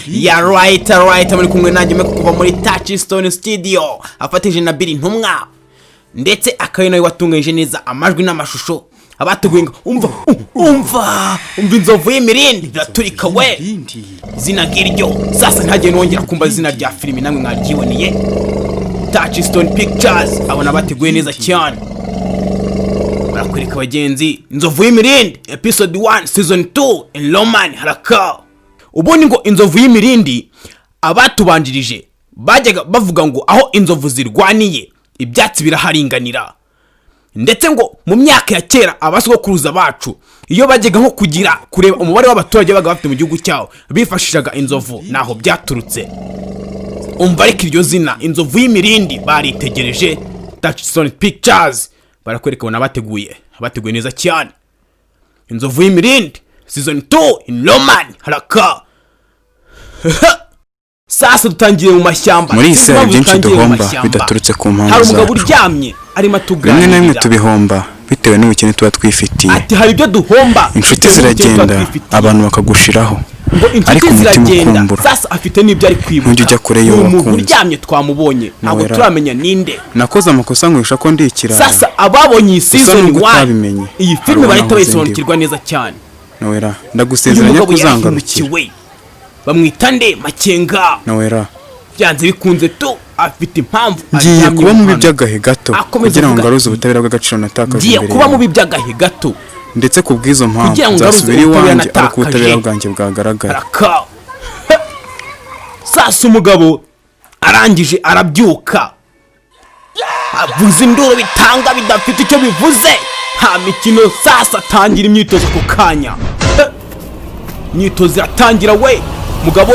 Ya right muri kumwe nanjye kuva muri S2 studio afatije na Biri ntumwa ndetse akaye nawe watunganyije neza amajwi n'amashusho abateguye umva inzovu y'imirindi iraturika we zina giryo sasa ntagiye nongera kumva zina rya filimi namwe mwaryiboneye S2 Pictures abona bateguye neza cyane barakwereka abagenzi inzovu y'imirindi episode 1 season 2 in Roman haraka. Ubundi ngo inzovu y'imirindi abatubanjirije bajyaga bavuga ngo aho inzovu zirwaniye ibyatsi biraharinganira, ndetse ngo mu myaka ya kera abasokuruza bacu iyo bajyaga nko kugira kureba umubare w'abaturage baga bafite mu gihugu cyawo bifashishaga inzovu naho byaturutse. Umva ariko iryo zina inzovu y'imirindi baritegereje S2 Pictures barakwereka bona bateguye neza cyane. Inzovu y'imirindi season 2 in Roman haraka. Sasa dutangiye mu mashyamba muri Israel byinshi duhomba bidaturutse ku mpamvu hari umugabo uryamye arimo tuganira rimwe na rimwe tubihomba bitewe n'ubukene tuba twifitiye. Ati hari ibyo duhomba inshuti ziragenda abantu bakagushiraho ariko umutima ukumbura. Sasa afite n'ibyo ari kwibuka ntujya kure yo wakunze uryamye twamubonye ntabwo turamenya ninde. Nakoze amakosa nkwisha ko ndikira. Sasa ababonye season 1 iyi filime barita bayisonukirwa neza cyane. Nawera ndagusezeranya kuzangarukira bamwita nde Makenga. Nawera byanze bikunze to afite impamvu ngiye kuba mu byagahe gato kugira ngo ngaruze ubutabera bw'agaciro natakaje imbere. Ngiye kuba mu byagahe gato ndetse kubwizo mpamvu nzasubira iwanjye ariko ubutabera bwanjye bwagaragara. Sasa umugabo arangije arabyuka avuza induru bitanga bidafite icyo bivuze nta mikino. Sasa tangira imyitozo ku kanya, imyitozo iratangira we mugabo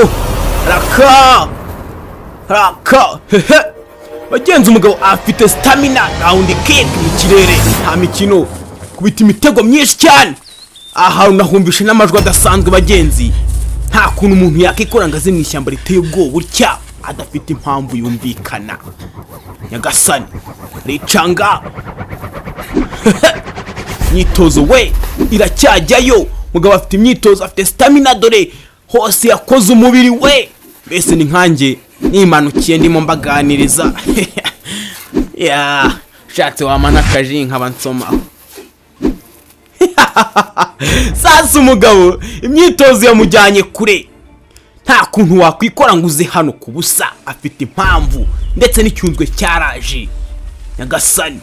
raka bagenzi. Umugabo afite stamina round kick mu kirere nta mikino kubita imitego myinshi cyane. Aha unahumvishe n'amajwi adasanzwe bagenzi. Nta kuntu umuntu yakikora ngaze mu ishyamba riteye ubwoba burya adafite impamvu yumvikana. Nyagasani ricanga imyitozo we iracyajyayo. Mugabo afite imyitozo afite stamina dore hose yakoze umubiri we. Mbese ni nkanjye nimanukiye ndimo mbaganiriza ya shatse wamana kaji nkaba nsoma. Sasa umugabo imyitozo yamujyanye kure. Nta kuntu wakwikora ngo uze hano kubusa afite impamvu ndetse n'icyunzwe cyaraje. Nyagasani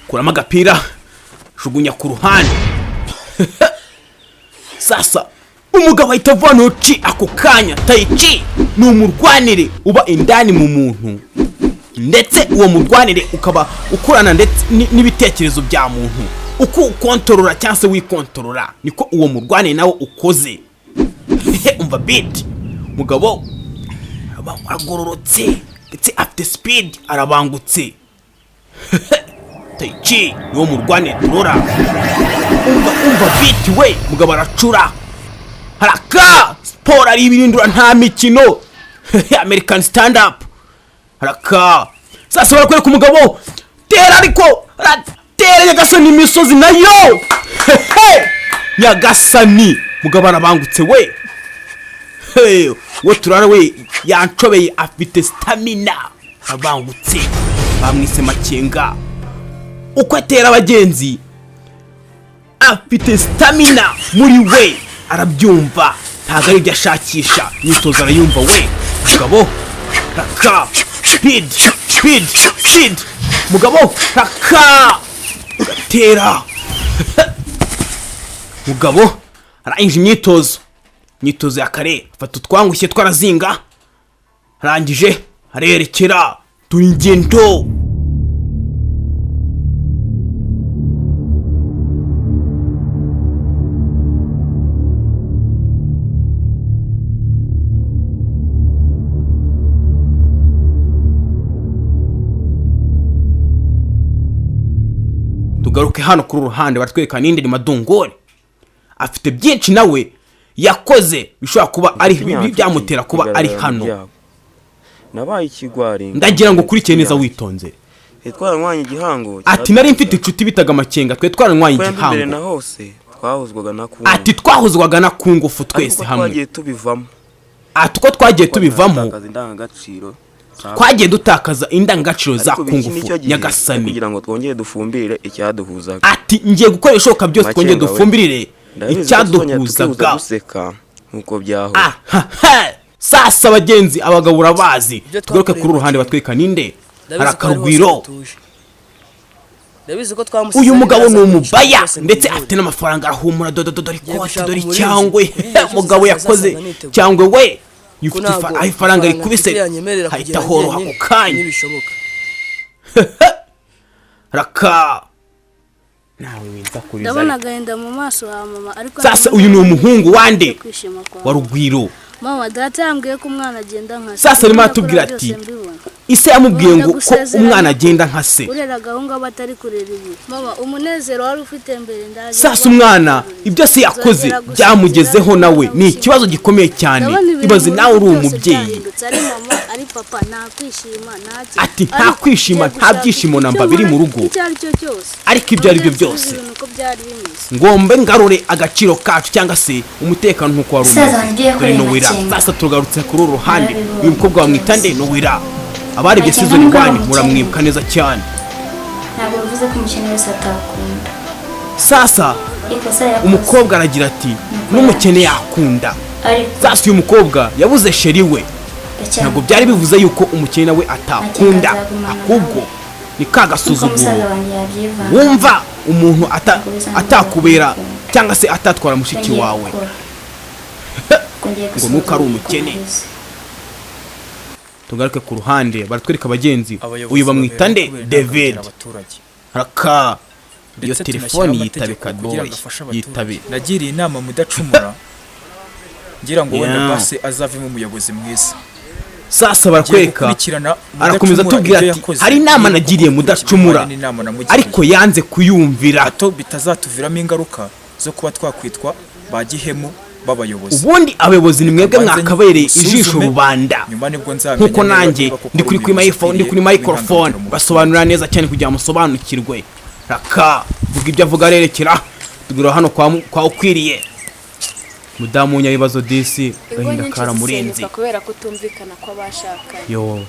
kurama agapira jugunya ku ruhande. Sasa umugabo ahita avana uci ako kanya. Taichi ni umurwanire uba indani mu muntu, ndetse uwo murwanire ukaba ukurana ndetse n'ibitekerezo bya muntu. Uko ukontorora cyangwa se wikontorora niko uwo murwanire nawe ukoze. Umva beat mugabo aragororotse ndetse afite speed arabangutse. Taichi ni uwo murwanire turora. Umva beat we mugabo aracura haraka. Sport ari ibirindura nta mikino. American stand up haraka. Sasa barakwereka umugabo tera ariko tera Nyagasani imisozi nayo. Nyagasani mugabo arabangutse we. We turara we yanshobeye afite stamina abangutse. Bamwise Makenga. Uko atera abagenzi afite stamina muri we arabyumva ntago ari byashakisha. Imyitozo arayumva we mugabo raka speed mugabo raka tera. Mugabo arangije imyitozo ya kare fata utwangushye twarazinga arangije arerekera turi ingendo. Tugaruke hano kuri ruhande baratwereka ninde ni Madungore. Afite byinshi nawe yakoze bishobora kuba ari byamutera kuba ari hano. Nabaye ikigwari ndagira ngo kurikiye neza witonze. Twaranywanye igihango ati nari mfite inshuti bitaga Makenga twe twaranywanye igihango. Na hose twahuzwaga na kungu. ati twahuzwaga na kungufu twese hamwe twagiye tubivamo. ati ko twagiye tubivamo twagiye dutakaza indangagaciro za kungufu nyagasani kugira ngo twongere dufumbire icyaduhuzaga. ati ngiye gukora ishoka byose twongere dufumbirire icyaduhuzaga nkuko byaho. sasa bagenzi abagabo urabazi tugaruke kuri uruhande batweka ninde harakarugwiro. Uyu mugabo ni umubaya ndetse afite n'amafaranga arahumura dore ikoti dore cyangwe mugabo yakoze cyangwe we yufite ifaranga rikubise hahita horoha ku kanya raka nawe winza kuriza ndabona agahinda mu maso ha mama ariko sasa uyu ni umuhungu wande wa Rugwiro. Mama data yambwiye ko umwana agenda nka se. Sasa arimo atubwira ati ise yamubwiye ngo ko umwana agenda nka se. Urera gahunga batari kurera ibi. Mama umunezero wari ufite mbere ndaje. Sasa umwana ibyo se yakoze byamugezeho nawe ni ikibazo gikomeye cyane. Ibaze nawe uri umubyeyi. Ari papa nakwishima naki. Ati nta kwishima nta byishimo namba biri mu rugo. Ariko ibyo ari byo byose ngombe ngarure agaciro kacu cyangwa se umutekano nkuko wari umeze. Nowira sasa tugarutse kuri uruhande uyu mukobwa wamwita nde Nowira abari bye season 1 muramwibuka neza cyane. Ntabwo bivuze ko umukene wese atakunda. Sasa umukobwa aragira ati n'umukene yakunda. Sasa uyu mukobwa yabuze sheri we ntabwo byari bivuze yuko umukene nawe atakunda ahubwo ni kagasuzuguro wumva umuntu atakubera cyangwa se atatwara mushiki wawe ngo nuko ari umukene. Tugaruke ku ruhande baratwereka abagenzi uyu bamwita nde David raka iyo telefoni yitabe kadoyi yitabe nagiriye inama mudacumura ngira ngo wenda base azavemo umuyobozi mwiza. Sasa barakwereka arakomeza tubwira ati hari inama nagiriye mudacumura ariko yanze kuyumvira ato bitazatuviramo ingaruka zo kuba twakwitwa bagihemu babayobozi. Ubundi abayobozi ni mwebwe mwakabereye ijisho rubanda nkuko nanjye ndi kuri microphone basobanura neza cyane kugira musobanukirwe. Raka vuga ibyo avuga rerekera tugura hano kwa ukwiriye mudamu nyabibazo disi gahinda kara murenzi kubera kutumvikana kwa bashakanye. Yo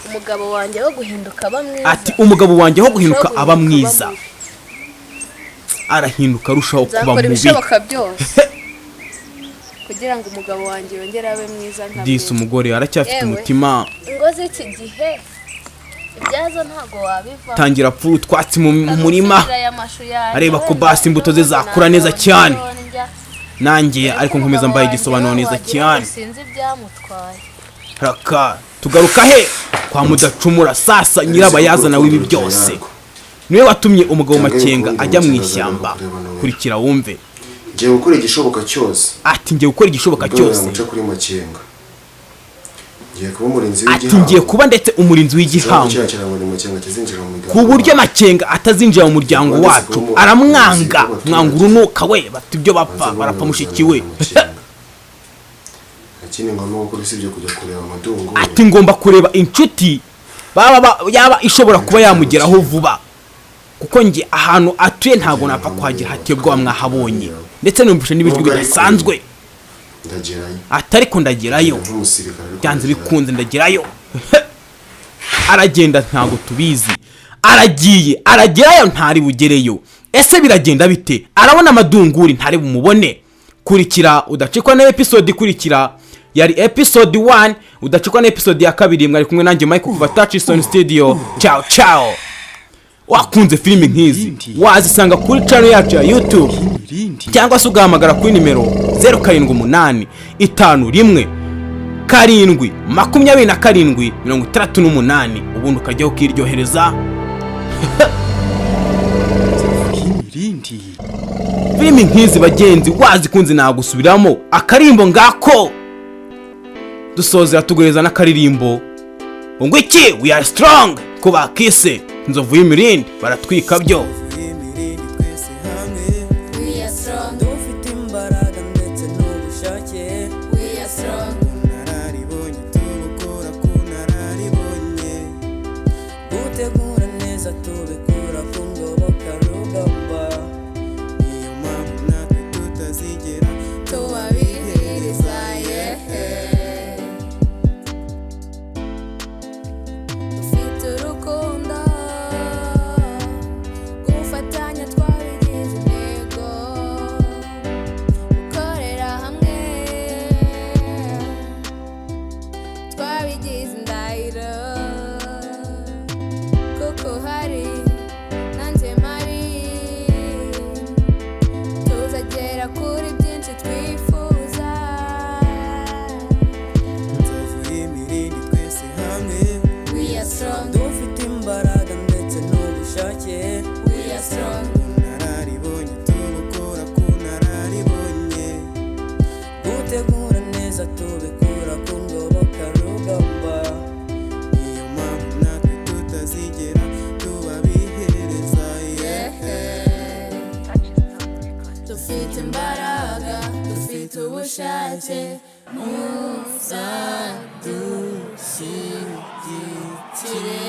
umugabo wanjye wo guhinduka bamwiza ati umugabo wanjye ho guhinduka aba mwiza arahinduka arushaho kuba mubi kugira ngo umugabo wanjye yongere abe mwiza nka disi umugore aracyafite umutima ngoze iki gihe ibyazo ntago wabiva tangira pfu twatsi mu murima areba ko basi imbuto ze zakura neza cyane nanjye ariko nkomeza mbaye igisobanuro neza cyane. Sinzi byamutwaye raka tugaruka he kwa mudacumura. Sasa nyirabayazana w'ibi byose niwe watumye umugabo Makenga ajya mu ishyamba kurikira wumve. Ngiye gukora igishoboka cyose. Ati ngiye gukora igishoboka cyose. Kuri Makenga ngiye kuba umurinzi w'igihango. Ati ngiye kuba ndetse umurinzi w'igihango ku buryo Makenga atazinjira mu muryango wacu aramwanga mwanga urunuka we bati ibyo bapfa barapfa mushiki we. Ati ngomba kureba inshuti yaba ishobora kuba yamugeraho vuba kuko nge ahantu atuye ntago napfa kwagira hatebwa mwahabonye ndetse numvishe n'ibijwi bidasanzwe. Atari ko ndagerayo byanze bikunze ndagerayo. Aragenda ntago tubizi aragerayo ntari bugereyo. Ese biragenda bite? Arabona amadunguri ntari bumubone. Kurikira udacikwa na episode ikurikira yari episode 1 udacikwa na episode ya 2 mwari kumwe nanjye Mike kuva Touchstone Studio. Ciao ciao. Wakunze filimi nk'izi wazisanga kuri channel yacu ya YouTube cyangwa se ugahamagara kuri nimero 078 51 7 27 38 ubundi ukajyaho ukiryohereza. Filimi nk'izi bagenzi wazikunze nagusubiramo akarimbo ngako dusozera tugureza n'akaririmbo ngo iki we are strong kuba kise nzovu y'imirindi baratwika byo. tubitegura neza tubikura ku ngoboka rugamba niyo mpamvu natwe tutazigera tubabihereza dufite imbaraga dufite ubushake muzadushyigikire